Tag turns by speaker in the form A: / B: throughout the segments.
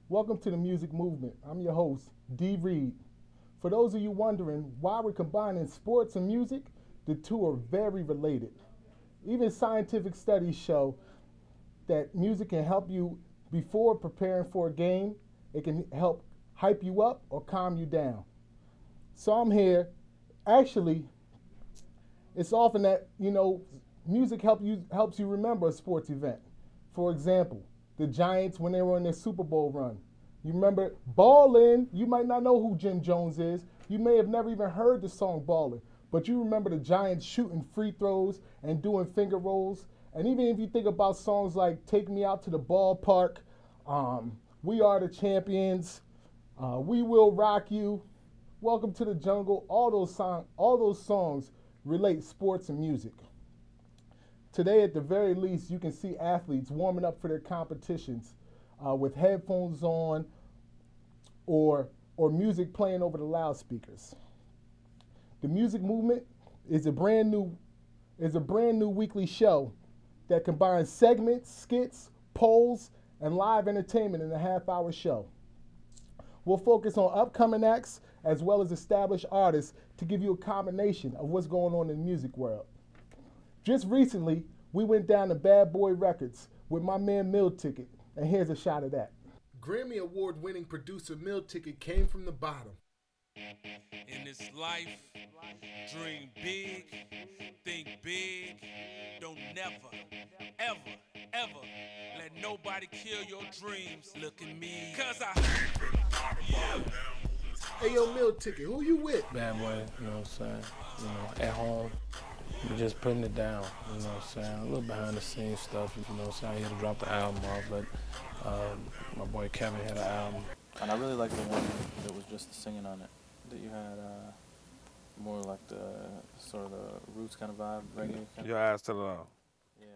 A: Welcome to the Music Movement. I'm your host, Reid. For those of you wondering why we're combining sports and music, the two are very related. Even scientific studies show that music can help you before preparing for a game. It can help hype you up or calm you down. So I'm here. Actually, it's often that, music helps you remember a sports event. For example, the Giants when they were on their Super Bowl run. You remember Ballin', you might not know who Jim Jones is. You may have never even heard the song Ballin', but you remember the Giants shooting free throws and doing finger rolls. And even if you think about songs like Take Me Out to the Ballpark, We Are the Champions, We Will Rock You, Welcome to the Jungle, all those songs relate sports and music. Today, at the very least, you can see athletes warming up for their competitions with headphones on or music playing over the loudspeakers. The Music Movement is a brand new weekly show that combines segments, skits, polls, and live entertainment in a half-hour show. We'll focus on upcoming acts as well as established artists to give you a combination of what's going on in the music world. Just recently, we went down to Bad Boy Records with my man mealticket, and here's a shot of that. Grammy Award-winning producer mealticket came from the bottom.
B: In this life, dream big, think big, don't never, ever, ever let nobody kill your dreams. Look at me, cause yeah.
A: Hey yo, mealticket, who you with?
C: Bad Boy, you know what I'm saying? At home. We're just putting it down, you know what I'm saying? A little behind the scenes stuff, you know what I'm saying? He had to drop the album off, but my boy Kevin had an album.
D: And I really like the one that was just the singing on it, that you had more like the sort of the roots kind of vibe, reggae kind
E: Your Eyes to the Law.
D: Yeah.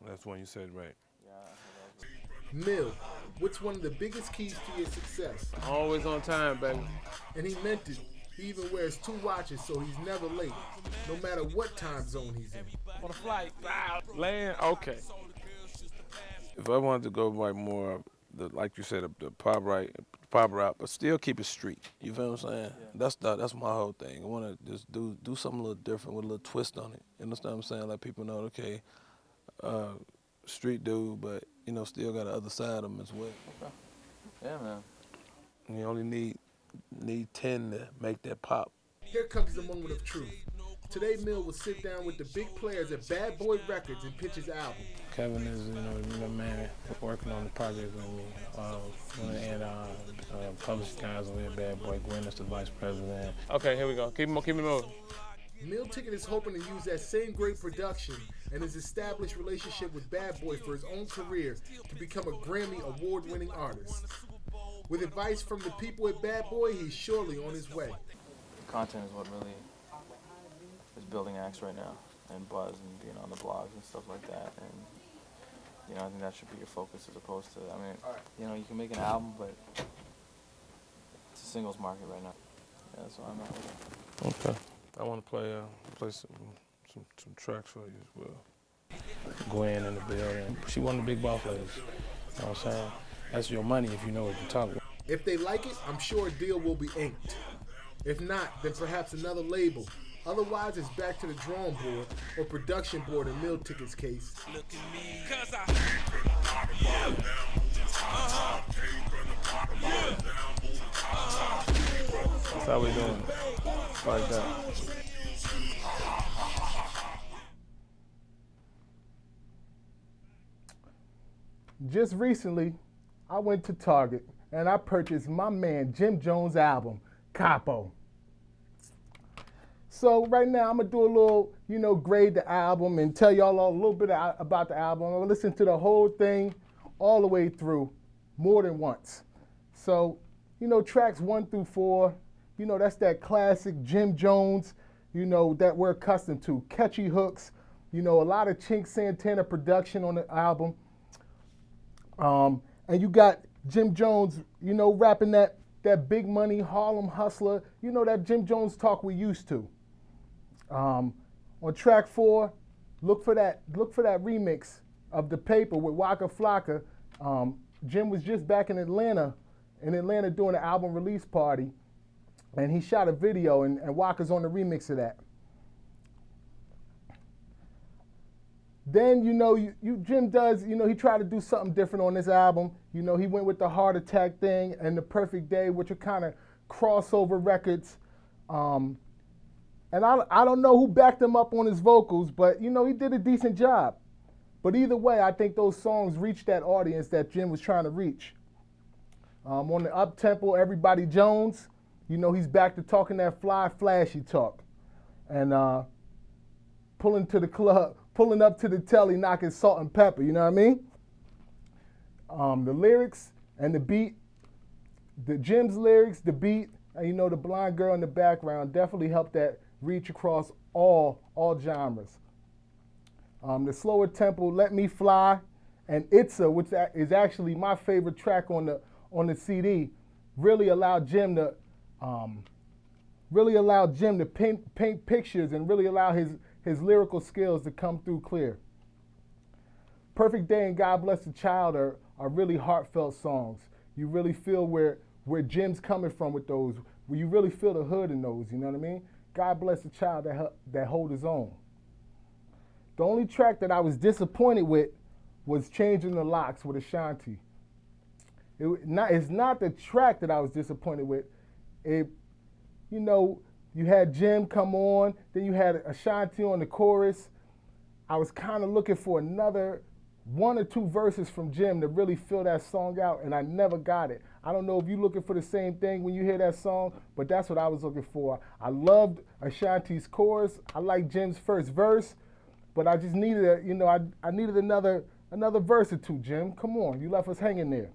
E: That's one you said right.
D: Yeah.
A: Mill, what's one of the biggest keys to your success?
C: Always on time, baby.
A: And he meant it. He even wears 2 watches, so he's never late, no matter what time zone he's in.
C: On a flight, land, okay.
E: If I wanted to go like more, like you said, the pop rock, but still keep it street. You feel what I'm saying? Yeah. That's my whole thing. I want to just do something a little different with a little twist on it. You understand what I'm saying? Let people know, okay, street dude, but still got the other side of him as well.
D: Okay. Yeah, man.
E: You only need 10 to make that pop.
A: Here comes the moment of truth. Today, Mill will sit down with the big players at Bad Boy Records and pitch his album.
C: Kevin is, the man working on the project with me. And publishing guys over at Bad Boy. Gwen is the vice president. Okay, here we go. Keep it moving.
A: mealticket is hoping to use that same great production and his established relationship with Bad Boy for his own career to become a Grammy award-winning artist. With advice from the people at Bad Boy, he's surely on his way.
D: Content is what really is building acts right now, and buzz and being on the blogs and stuff like that. And I think that should be your focus as opposed to, you can make an album, but it's a singles market right now. Yeah, that's why I'm not with it.
E: Okay. I want to play some tracks for you as well.
C: Gwen in the building. She one of the big boss ladies. You know what I'm saying? That's your money if you know what you're talking about.
A: If they like it, I'm sure a deal will be inked. If not, then perhaps another label. Otherwise, it's back to the drawing board or production board in mealticket's case.
B: Look at me, cause
C: That's how we doing it. Like that.
A: Just recently, I went to Target and I purchased my man Jim Jones' album, Capo. So right now I'm gonna do a little, grade the album and tell y'all a little bit about the album. I'm gonna listen to the whole thing all the way through more than once. So, tracks 1 through 4, that's that classic Jim Jones, that we're accustomed to. Catchy hooks, a lot of Chink Santana production on the album. And you got Jim Jones, rapping that that big money Harlem hustler, you know, that Jim Jones talk we used to. On track 4, look for that remix of The Paper with Waka Flocka. Jim was just back in Atlanta doing an album release party, and he shot a video, and Waka's on the remix of that. Then, you know, Jim does, you know, he tried to do something different on this album. You know, he went with the Heart Attack thing and The Perfect Day, which are kind of crossover records. And I don't know who backed him up on his vocals, but, you know, he did a decent job. But either way, I think those songs reached that audience that Jim was trying to reach. On the up-tempo, Everybody Jones, you know, he's back to talking that fly, flashy talk. And pulling up to the telly, knocking salt and pepper, you know what I mean? The lyrics and the beat, Jim's lyrics, the beat, and you know, the blonde girl in the background definitely helped that reach across all genres. The slower tempo, Let Me Fly, and Itza, which is actually my favorite track on the CD, really allowed Jim to paint pictures and really allow his lyrical skills to come through clear. Perfect Day and God Bless the Child are really heartfelt songs. You really feel where Jim's coming from with those, where you really feel the hood in those, you know what I mean? God Bless the Child that hold his own. The only track that I was disappointed with was Changing the Locks with Ashanti. It's not the track that I was disappointed with. You know, you had Jim come on, then you had Ashanti on the chorus. I was kind of looking for another 1 or 2 verses from Jim to really fill that song out, and I never got it. I don't know if you're looking for the same thing when you hear that song, but that's what I was looking for. I loved Ashanti's chorus. I liked Jim's first verse, but I just needed I needed another verse or 2, Jim. Come on, you left us hanging there.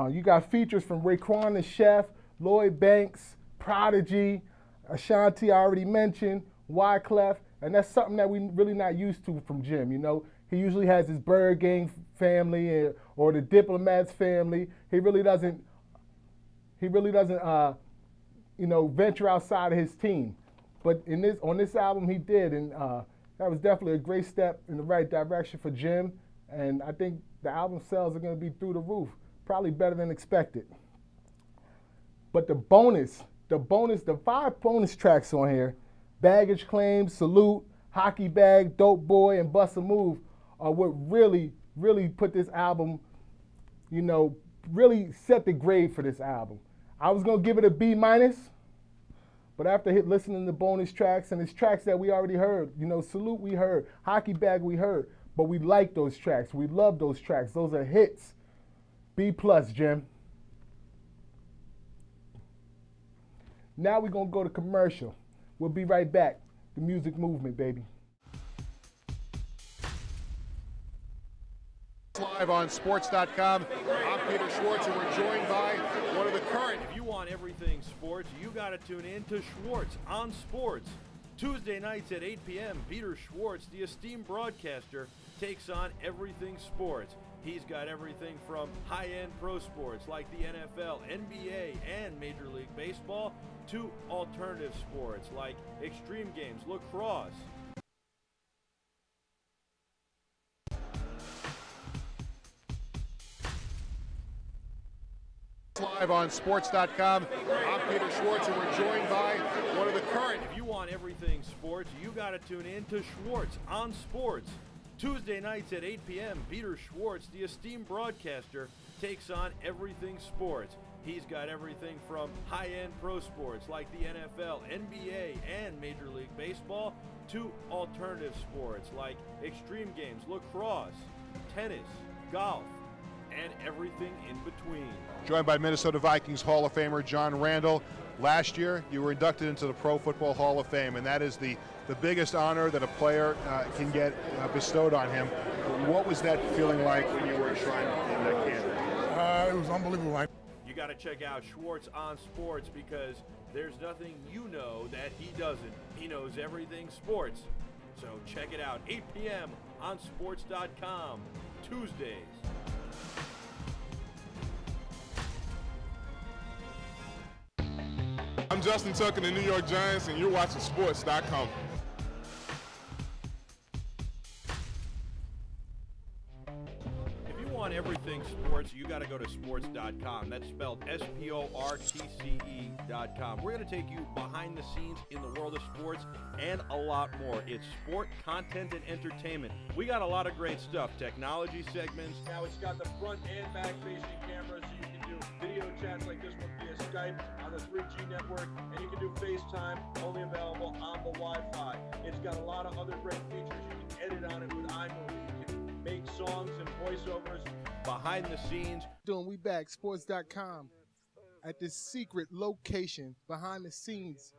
A: You got features from Raekwon the Chef, Lloyd Banks, Prodigy, Ashanti I already mentioned, Wyclef, and that's something that we really not used to from Jim, you know. He usually has his Bird Gang family or the Diplomats family. He really doesn't you know, venture outside of his team. But on this album he did, and that was definitely a great step in the right direction for Jim, and I think the album sales are going to be through the roof, probably better than expected. But the 5 bonus tracks on here, Baggage Claim, Salute, Hockey Bag, Dope Boy, and Bust a Move, are what really put this album, you know, really set the grade for this album. I was going to give it a B-, but after listening to bonus tracks, and it's tracks that we already heard, you know, Salute we heard, Hockey Bag we heard, but we like those tracks. We love those tracks. Those are hits. B+, Jim. Now we're going to go to commercial. We'll be right back. The music movement, baby.
F: Live on sports.com. I'm Peter Schwartz, and we're joined by one of the current.
G: If you want everything sports, you got to tune in to Schwartz on Sports. Tuesday nights at 8 p.m., Peter Schwartz, the esteemed broadcaster, takes on everything sports. He's got everything from high-end pro sports like the NFL, NBA, and Major League Baseball to alternative sports like extreme games, lacrosse.
F: Live on sports.com. I'm Peter Schwartz, and we're joined by one of the current.
G: If you want everything sports, you got to tune in to Schwartz on Sports. Tuesday nights at 8 p.m., Peter Schwartz, the esteemed broadcaster, takes on everything sports. He's got everything from high-end pro sports like the NFL, NBA, and Major League Baseball to alternative sports like extreme games, lacrosse, tennis, golf, and everything in between.
F: Joined by Minnesota Vikings Hall of Famer John Randall. Last year, you were inducted into the Pro Football Hall of Fame, and that is the biggest honor that a player can get bestowed on him. What was that feeling like when you were enshrined in that camp?
H: It was unbelievable.
G: You got to check out Schwartz on Sports because there's nothing you know that he doesn't. He knows everything sports. So check it out, 8 p.m. on sports.com, Tuesdays.
H: I'm Justin Tucker, the New York Giants, and you're watching Sports.com.
G: If you want everything sports, you got to go to sports.com. That's spelled SPORTCE.com. We're going to take you behind the scenes in the world of sports and a lot more. It's sport, content, and entertainment. We got a lot of great stuff. Technology segments.
I: Now it's got the front and back facing cameras, so you can do video chats like this one via Skype on the 3G network, and you can do FaceTime, only available on the Wi-Fi. It's got a lot of other great features. You can edit on it with iMovie. You can make songs and voiceovers.
G: Behind the scenes.
A: We back, sports.com, at this secret location, behind the scenes,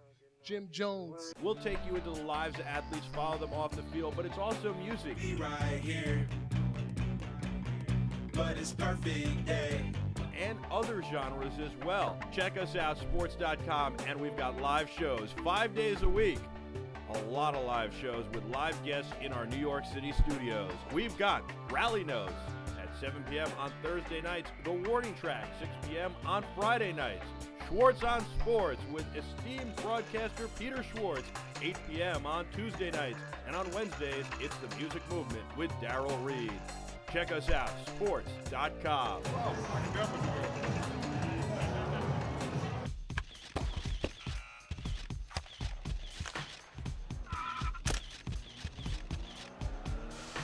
A: Jim Jones.
G: We'll take you into the lives of athletes, follow them off the field, but it's also music.
J: Be right here, but it's perfect day.
G: And other genres as well. Check us out, sports.com, and we've got live shows 5 days a week. A lot of live shows with live guests in our New York City studios. We've got Rally Nose at 7 p.m. on Thursday nights, The Warning Track, 6 p.m. on Friday nights, Schwartz on Sports with esteemed broadcaster Peter Schwartz, 8 p.m. on Tuesday nights, and on Wednesdays, it's The Music Movement with Daryl Reid. Check us out, sports.com.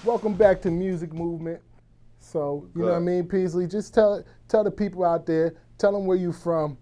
A: Welcome back to Music Movement. So, you know what I mean, Peezly? Just tell the people out there, tell them where you from.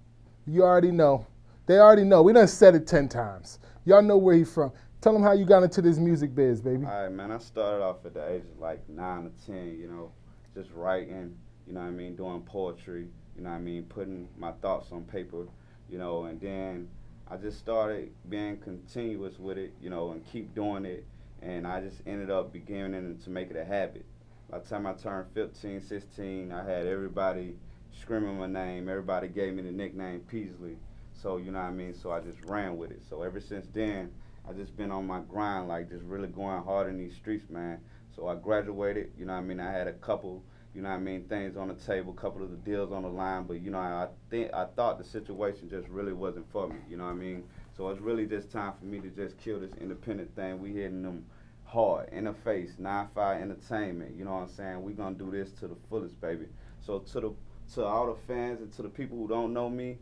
A: You already know. They already know. We done said it 10 times. Y'all know where you from. Tell them how you got into this music biz, baby.
K: All right, man. I started off at the age of like 9 or 10, you know, just writing, you know what I mean, doing poetry, you know what I mean, putting my thoughts on paper, you know, and then I just started being continuous with it, you know, and keep doing it. And I just ended up beginning to make it a habit. By the time I turned 15, 16, I had everybody screaming my name. Everybody gave me the nickname Peezly. So, you know what I mean? So I just ran with it. So ever since then, I just been on my grind, like just really going hard in these streets, man. So I graduated, you know what I mean? I had a couple, you know what I mean, things on the table, a couple of the deals on the line, but, you know, I thought the situation just really wasn't for me, you know what I mean? So it's really just time for me to just kill this independent thing. We hitting them hard, in the face, 9-5 entertainment, you know what I'm saying? We gonna do this to the fullest, baby. So to all the fans and to the people who don't know me,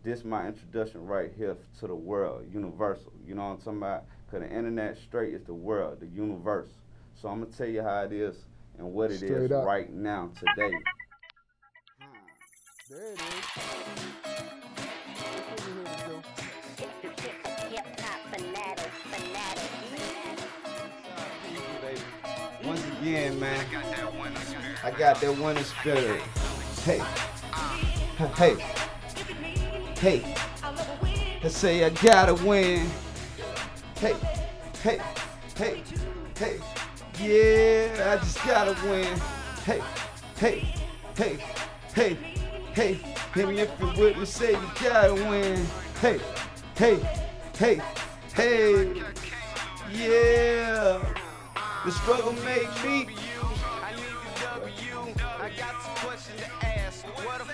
K: this is my introduction right here to the world, universal. You know what I'm talking about? Because the internet straight is the world, the universe. So I'm gonna tell you how it is and what it is right now, today.
A: There it is.
K: Once again, man, I got that winning spirit. Hey, hey, hey, I say I gotta win. Hey, hey, hey, hey, yeah, I just gotta win. Hey, hey, hey, hey, hey, hit me if you're with me, say you gotta win. Hey, hey, hey, hey, yeah. The struggle made me.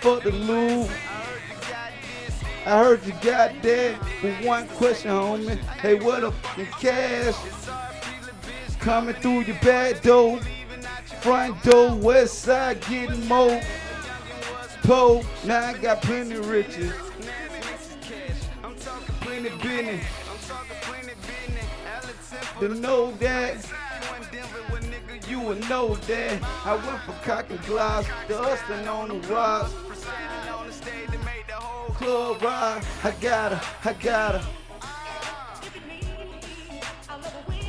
K: For the lose. I heard you got that. But one question, homie. Hey, what up in cash? Coming through your back door. Front door, west side getting more. Pole, now I got plenty of riches. Plenty business. To know that. You would know that I went for cock and glass, the hustling on the rocks. Club ride, I gotta.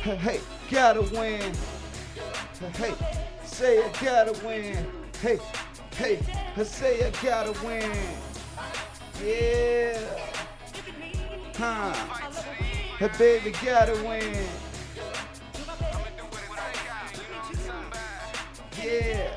K: Hey, gotta win. Hey, say I gotta win. Hey, I say I gotta win. Yeah. Hey, baby, gotta win. Yeah.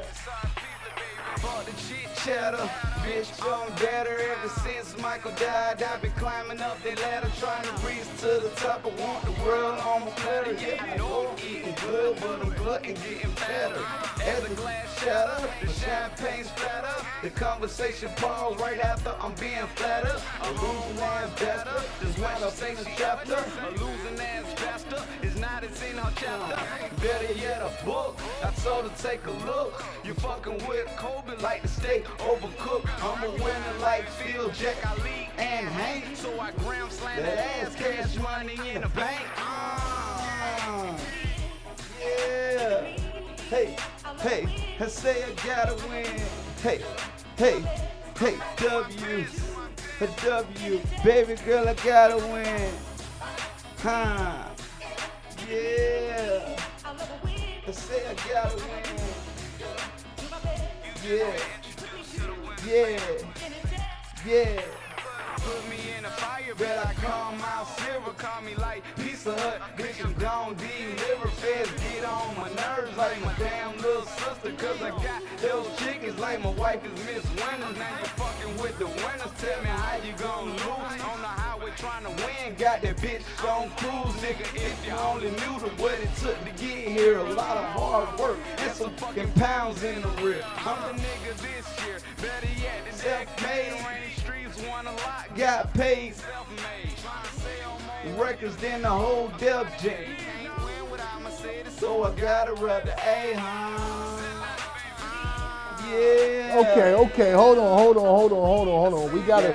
K: Chatter, bitch, I'm better ever since Michael died. I've been climbing up that ladder, trying to reach to the top. I want the world on my platter. Yeah, I know I'm eating good, but I'm glutton getting fatter. As the glass shatter, the champagne splatter, the conversation pause right after I'm being flattered. A losing ass bastard, just when I sing a chapter. A losing ass bastard is not as in her chapter. Better yet, a book. I told her take a look. You fucking with Kobe like the steak overcooked. I'm a winner like Phil, Jack, Ali, and Hank. So I gram slam that ass, cash money in the bank. Yeah. Hey, hey, I say I gotta win. Hey, hey, hey, W, a W, baby girl, I gotta win. Huh? Yeah. I say I gotta win. Yeah. Yeah. Yeah. Put me in a fire, bet I come out silver. Call me like Pizza Hut, bitch, I'm gon' deliver. Feds get on my nerves like my damn little sister. Cause I got those chickens like my wife is Miss Winters. Now you fucking with the winners. Tell me how you gon' lose on the highway trying to win. Got that bitch on cruise, nigga. If you only knew what it took to get here, a lot of hard work and some fucking pounds in the rear. I'm the nigga this year, better yet, the self-made. Rainy streets won a lot, got paid, self-made. Records than the whole Def Jam. So I gotta rub the A-huh. Yeah.
A: Okay, hold on. We gotta,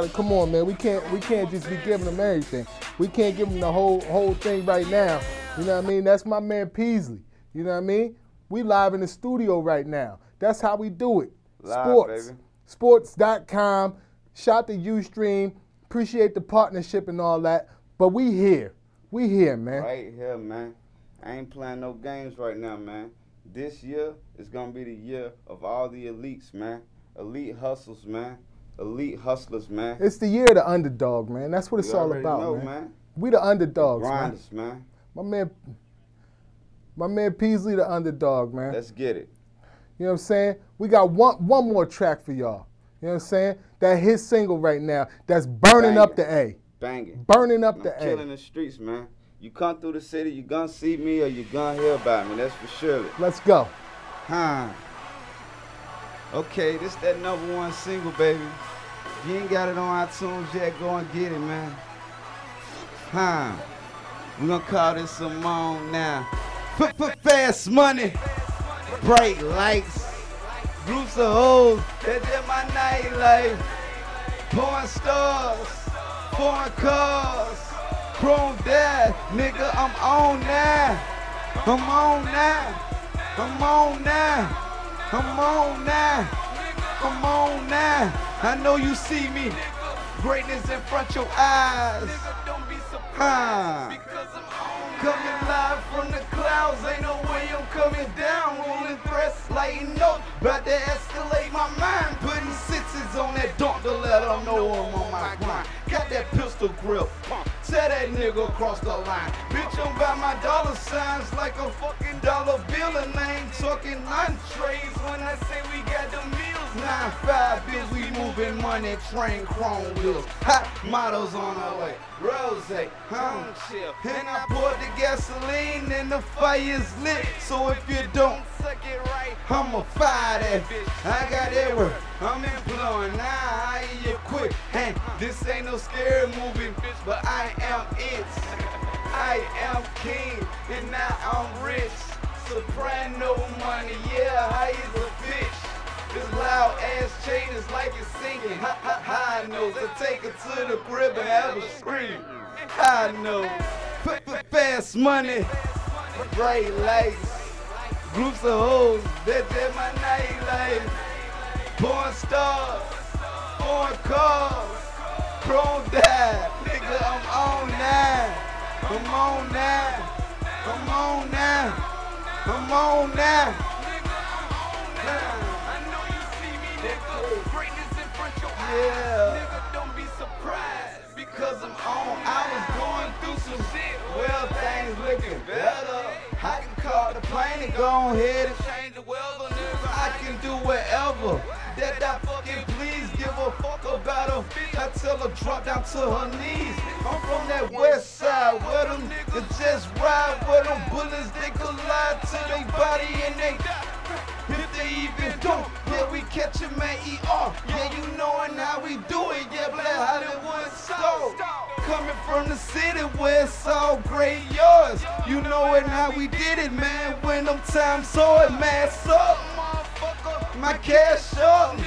A: come on, man. We can't just be giving them everything. We can't give them the whole thing right now. You know what I mean? That's my man Peezly. You know what I mean? We live in the studio right now. That's how we do it.
K: Live,
A: Sports.
K: baby.
A: Sports.com. Shout to Ustream. Appreciate the partnership and all that. But we here. We here, man.
K: Right here, man. I ain't playing no games right now, man. This year is going to be the year of all the elites, man. Elite hustles, man. Elite hustlers, man.
A: It's the year of the underdog, man. That's what it's all about, man. We the underdogs,
K: grinders, man.
A: My man Peezly the underdog, man.
K: Let's get it.
A: You know what I'm saying? We got one more track for y'all. You know what I'm saying? That hit single right now that's burning up the A.
K: Banging.
A: Burning up the A.
K: Killing the streets, man. You come through the city, you gonna see me or you gonna hear about me. That's for sure.
A: Let's go.
K: Huh. Okay, this that #1 single, baby. If you ain't got it on iTunes yet, go and get it, man. Huh. We gonna call this Simone now. Fast money. Bright lights. Groups of hoes. That's just my nightlife. Porn stars. Foreign cars. Chrome dad. Nigga, I'm on now. I'm on now. I'm on now. I'm on now. I'm on now. I know you see me. Greatness in front your eyes. Huh. Coming live from the clouds, ain't no way I'm coming down. Rolling threats, lighting up, about to escalate my mind. Putting sixes on that dunk to let them know I'm on my grind. Got that pistol grip, tell that nigga across the line. Bitch, I'm by my dollar signs like a fucking dollar bill. And I ain't talking entrees when I say we got the meals. 9-5 bills, we moving money, train chrome wheels. Hot models on our way, rose, chill. And I poured the gasoline and the fire's lit. So if you don't suck it right, I'ma fire that bitch. I got everywhere, I'm employing, now I hear you quick. And this ain't no scary movie, bitch, but I am it. I am king, and now I'm rich. Soprano money, yeah, I is a bitch. This loud ass chain is like it's singing. High notes, I take her to the crib and have a scream. I know. Fast money, bright lights, groups of hoes, that's my nightlife. Porn stars, foreign cars, chrome dad. Nigga, I'm on now. I'm on now. I'm on now. I'm on now. Yeah. Nigga, don't be surprised because I'm on. I was going through some shit. Well, things looking better. I can call the plane and go ahead and change the weather, nigga. I can do whatever. I tell her drop down to her knees. I'm from that west side where them niggas just ride, where them bullets they collide to their body and they if they even don't, yeah, we catch 'em at ER. Yeah, you knowin' how we do it, yeah, Black Hollywood stole. Coming from the city where it's all great yours. You knowin' how we did it, man, when them times saw it, mass up. My cash up.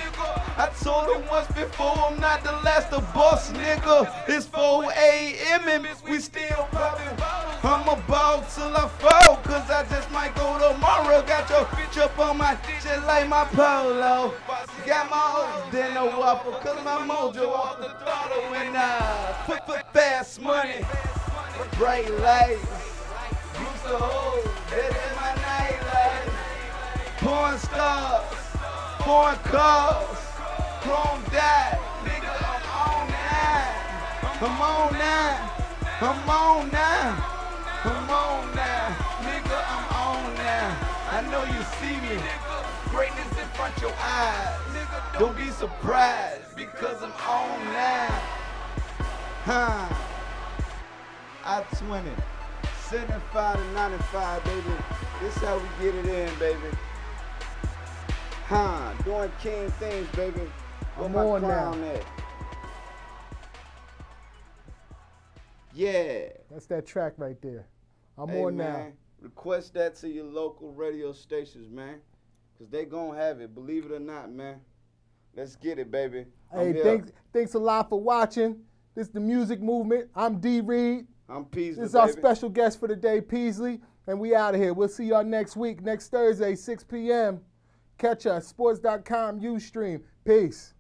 K: I told him once before, I'm not the last to bust, nigga. It's 4 a.m. and we still poppin'. I'm about till I fall, cause I just might go tomorrow. Got your bitch up on my shit like my polo. Got my dinner waffle, cause my mojo off the throttle. When I put fast money, bright lights, booster hoes, that's in my nightlife. Porn stars, foreign cars, chrome dye, nigga, I'm on now. I'm on now. I'm on now. I'm on now. Nigga, I'm on now. I know you see me. Greatness in front your eyes. Don't be surprised because I'm on now. Huh. I-20. 75 to 95, baby. This how we get it in, baby. Huh, doing king things, baby. Where
A: I'm
K: my
A: on
K: crown
A: now.
K: at? Yeah.
A: That's that track right there. I'm
K: Hey,
A: on
K: man,
A: now.
K: request that to your local radio stations, man. Because they gonna have it, believe it or not, man. Let's get it, baby. I'm
A: Hey,
K: here.
A: thanks a lot for watching. This is the Music Movement. I'm D. Reid.
K: I'm Peezly,
A: This is our
K: baby.
A: special guest for the day, Peezly. And we out of here. We'll see y'all next week, next Thursday, 6 p.m. Catch us, sports.com, Ustream. Peace.